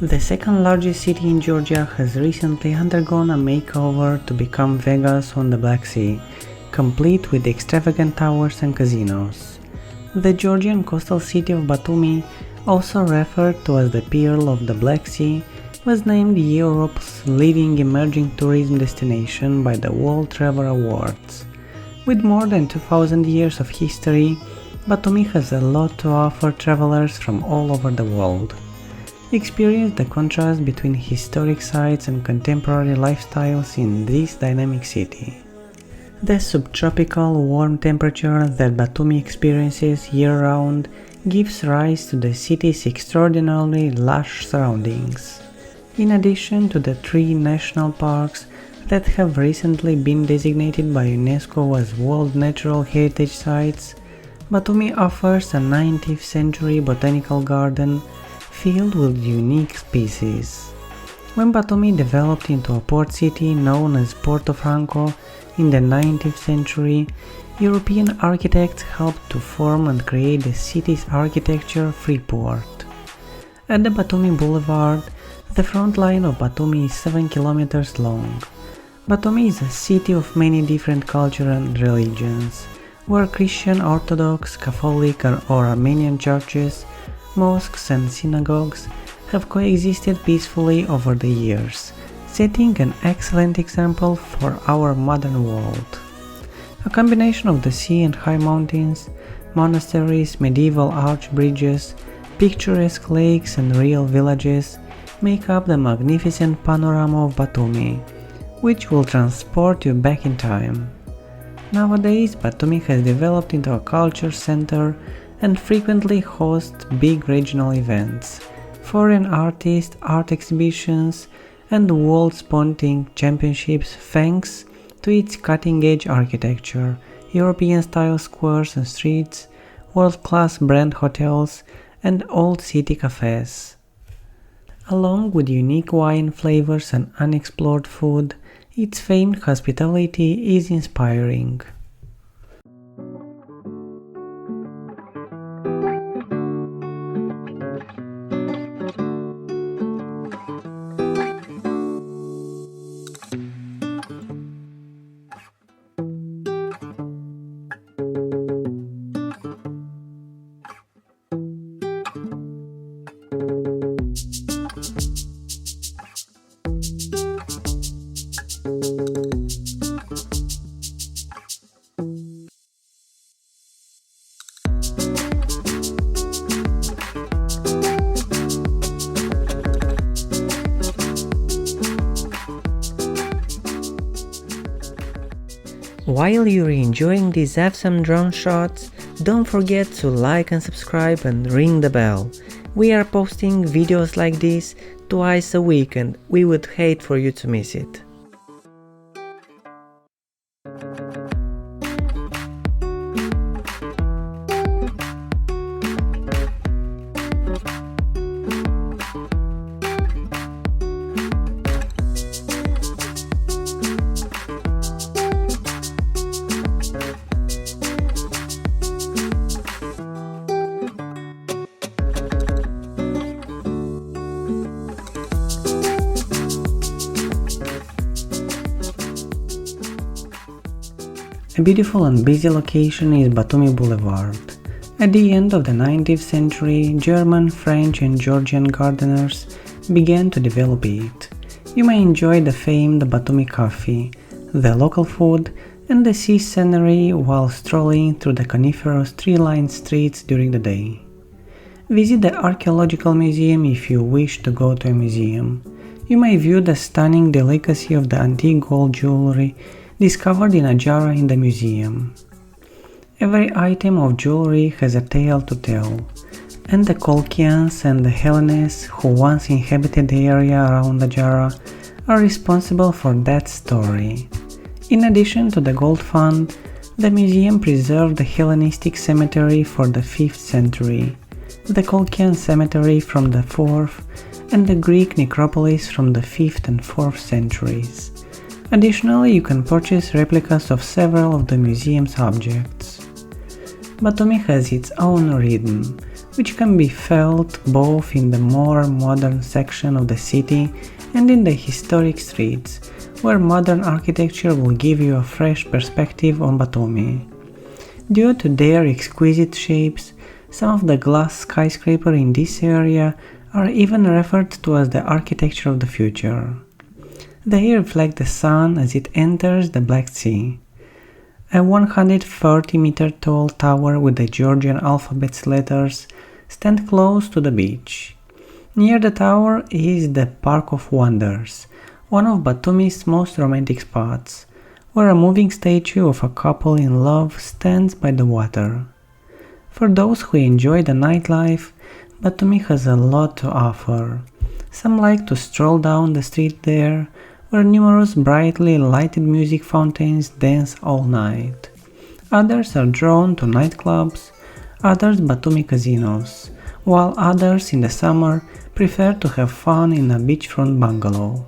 The second largest city in Georgia has recently undergone a makeover to become Vegas on the Black Sea, complete with extravagant towers and casinos. The Georgian coastal city of Batumi, also referred to as the Pearl of the Black Sea, was named Europe's leading emerging tourism destination by the World Travel Awards. With more than 2000 years of history, Batumi has a lot to offer travelers from all over the world. Experience the contrast between historic sites and contemporary lifestyles in this dynamic city. The subtropical warm temperature that Batumi experiences year-round gives rise to the city's extraordinarily lush surroundings. In addition to the 3 national parks that have recently been designated by UNESCO as World Natural Heritage Sites, Batumi offers a 19th century botanical garden filled with unique species. When Batumi developed into a port city known as Porto Franco in the 19th century, European architects helped to form and create the city's architecture Freeport. At the Batumi Boulevard, the front line of Batumi is 7 kilometers long. Batumi is a city of many different cultures and religions, where Christian, Orthodox, Catholic or Armenian churches, mosques and synagogues have coexisted peacefully over the years, setting an excellent example for our modern world. A combination of the sea and high mountains, monasteries, medieval arch bridges, picturesque lakes and real villages make up the magnificent panorama of Batumi, which will transport you back in time. Nowadays, Batumi has developed into a culture center and frequently hosts big regional events, foreign artists, art exhibitions, and world spotting championships thanks to its cutting-edge architecture, European-style squares and streets, world-class brand hotels, and old city cafes. Along with unique wine flavors and unexplored food, its famed hospitality is inspiring. While you're enjoying these awesome drone shots, don't forget to like and subscribe and ring the bell. We are posting videos like this twice a week and we would hate for you to miss it. A beautiful and busy location is Batumi Boulevard. At the end of the 19th century, German, French and Georgian gardeners began to develop it. You may enjoy the famed Batumi coffee, the local food and the sea scenery while strolling through the coniferous tree-lined streets during the day. Visit the Archaeological Museum if you wish to go to a museum. You may view the stunning delicacy of the antique gold jewelry discovered in a jar in the museum. Every item of jewelry has a tale to tell, and the Colchians and the Hellenes who once inhabited the area around the Jara are responsible for that story. In addition to the gold fund, the museum preserved the Hellenistic cemetery for the 5th century, the Colchian cemetery from the 4th, and the Greek necropolis from the 5th and 4th centuries. Additionally, you can purchase replicas of several of the museum's objects. Batumi has its own rhythm, which can be felt both in the more modern section of the city and in the historic streets, where modern architecture will give you a fresh perspective on Batumi. Due to their exquisite shapes, some of the glass skyscrapers in this area are even referred to as the architecture of the future. They reflect the sun as it enters the Black Sea. A 130-meter tall tower with the Georgian alphabet's letters stands close to the beach. Near the tower is the Park of Wonders, one of Batumi's most romantic spots, where a moving statue of a couple in love stands by the water. For those who enjoy the nightlife, Batumi has a lot to offer. Some like to stroll down the street there, where numerous brightly lighted music fountains dance all night. Others are drawn to nightclubs, others Batumi casinos, while others in the summer prefer to have fun in a beachfront bungalow.